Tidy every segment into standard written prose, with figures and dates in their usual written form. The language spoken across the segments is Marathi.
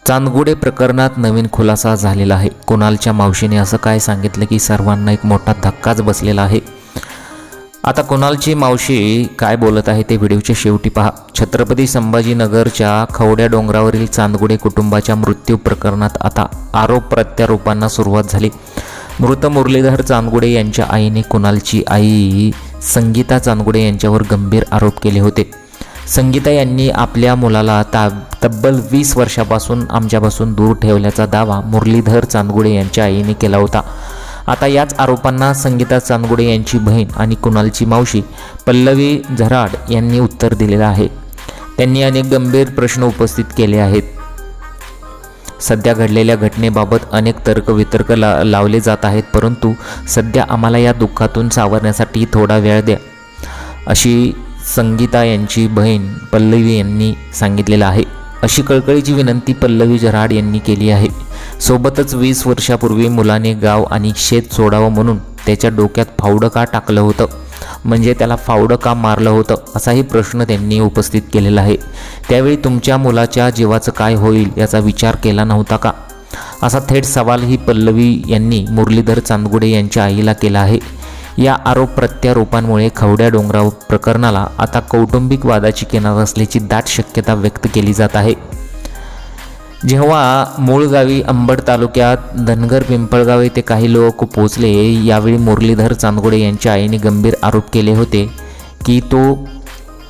चांदगुडे प्रकरणात नवीन खुलासा झालेला आहे। कुणालच्या मावशीने असं काय सांगितलं की सर्वांना एक मोठा धक्काच बसलेला आहे। आता कुणालची मावशी काय बोलत आहे ते व्हिडिओच्या शेवटी पहा। छत्रपती संभाजीनगरच्या खवड्या डोंगरावरील चांदगुडे कुटुंबाच्या मृत्यू प्रकरणात आता आरोप प्रत्यारोपांना सुरुवात झाली। मृत मुरलीधर चांदगुडे यांच्या आईने कुणालची आई संगीता चांदगुडे यांच्यावर गंभीर आरोप केले होते। संगीता यांनी आपल्या मुलाला तब्बल 20 वर्षापासून आमच्यापासून दूर ठेवल्याचा दावा मुरलीधर चांदगुडे यांच्या आईने केला होता। आता याच आरोपांना संगीता चांदगुडे यांची बहीण आणि कुणालची मावशी पल्लवी झराड यांनी उत्तर दिलेलं आहे। त्यांनी अनेक गंभीर प्रश्न उपस्थित केले आहेत। सध्या घडलेल्या घटनेबाबत अनेक तर्कवितर्क लावले जात आहेत, परंतु सध्या आम्हाला या दुःखातून सावरण्यासाठी थोडा वेळ द्या, अशी संगीता यांची बहीण पल्लवी यांनी सांगितलेलं आहे। अशी कळकळीची विनंती पल्लवी झराड यांनी केली आहे। सोबतच 20 वर्षापूर्वी मुलाने गाव आणि शेत सोडावं म्हणून त्याच्या डोक्यात फावडं का टाकलं होतं, म्हणजे त्याला फावडं का मारलं होतं, असाही प्रश्न त्यांनी उपस्थित केलेला आहे। त्यावेळी तुमच्या मुलाच्या जीवाचं काय होईल याचा विचार केला नव्हता का, असा थेट सवालही पल्लवी यांनी मुरलीधर चांदगुडे यांच्या आईला केला आहे। या आरोप प्रत्यारोपांमुळे खवड्या डोंगराव प्रकरणाला आता कौटुंबिक वादाची किनार असल्याची दाट शक्यता व्यक्त केली जात आहे। जेव्हा मूळ गावी अंबड तालुक्यात धनगर पिंपळगाव येथे काही लोक पोहोचले, यावेळी मुरलीधर चांदगुडे यांच्या आईने गंभीर आरोप केले होते की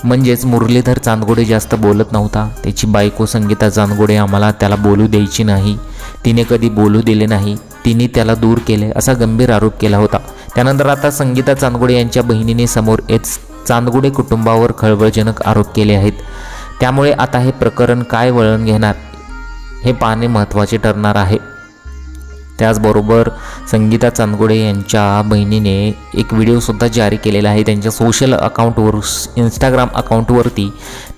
म्हणजेच मुरलीधर चांदगुडे जास्त बोलत नव्हता। त्याची बायको संगीता चांदगुडे आम्हाला त्याला बोलू द्यायची नाही, तिने कधी बोलू दिले नाही, तिने त्याला दूर केले, असा गंभीर आरोप केला होता। त्यानंतर आता संगीता चांदगुडे यांच्या बहिणीने समोर येत चांदगुडे कुटुंबावर खळबळजनक आरोप केले आहेत। त्यामुळे आता हे प्रकरण काय वळण घेणार हे पाहणे महत्त्वाचे ठरणार आहे। त्याचबरोबर संगीता चांदगुडे यांच्या बहिणीने एक व्हिडिओसुद्धा जारी केलेला आहे। त्यांच्या सोशल अकाउंटवर, इंस्टाग्राम अकाउंटवरती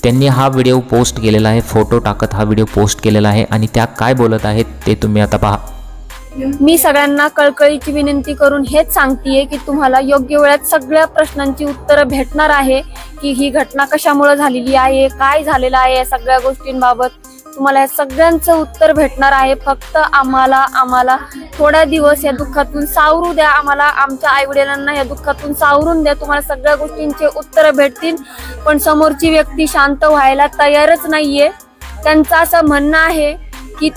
त्यांनी हा व्हिडिओ पोस्ट केलेला आहे। फोटो टाकत हा व्हिडिओ पोस्ट केलेला आहे आणि त्या काय बोलत आहेत ते तुम्ही आता पहा। मी सगळ्यांना कळकळीची विनंती करून हेच सांगतेय की तुम्हाला योग्य वेळात सगळ्या प्रश्नांची उत्तरं भेटणार आहे की ही घटना कशामुळे झालेली आहे, काय झालेलं आहे, या सगळ्या गोष्टींबाबत तुम्हाला या सगळ्यांचं उत्तर भेटणार आहे। फक्त आम्हाला थोडा दिवस या दुःखातून सावरू द्या, आम्हाला आमच्या आईवडिलांना या दुःखातून सावरून द्या, तुम्हाला सगळ्या गोष्टींचे उत्तर भेटतील। पण समोरची व्यक्ती शांत व्हायला तयारच नाहीये। त्यांचं असं म्हणणं आहे की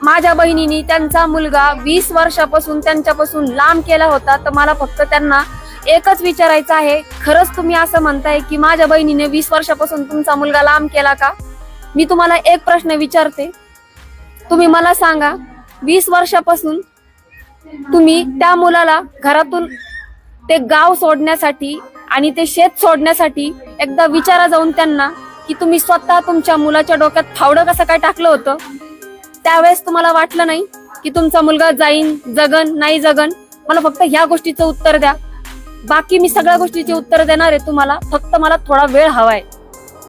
माझ्या बहिणीने त्यांचा मुलगा 20 वर्षापासून त्यांच्यापासून लांब केला होता। तर मला फक्त त्यांना एकच विचारायचं आहे, खरंच तुम्ही असं म्हणताय की माझ्या बहिणीने 20 वर्षापासून तुमचा मुलगा लांब केला का? मी तुम्हाला एक प्रश्न विचारते, तुम्ही मला सांगा, 20 वर्षापासून तुम्ही त्या मुलाला घरातून ते गाव सोडण्यासाठी आणि ते शेत सोडण्यासाठी एकदा विचारा जाऊन त्यांना की तुम्ही स्वतः तुमच्या मुलाच्या डोक्यात फावडं कसं काय टाकलं होतं? त्यावेळेस तुम्हाला वाटलं नाही की तुमचा मुलगा जाईन, जगन, नाही जगन? मला फक्त ह्या गोष्टीचं उत्तर द्या, बाकी मी सगळ्या गोष्टीचे उत्तर देणार आहे तुम्हाला, फक्त मला थोडा वेळ हवाय।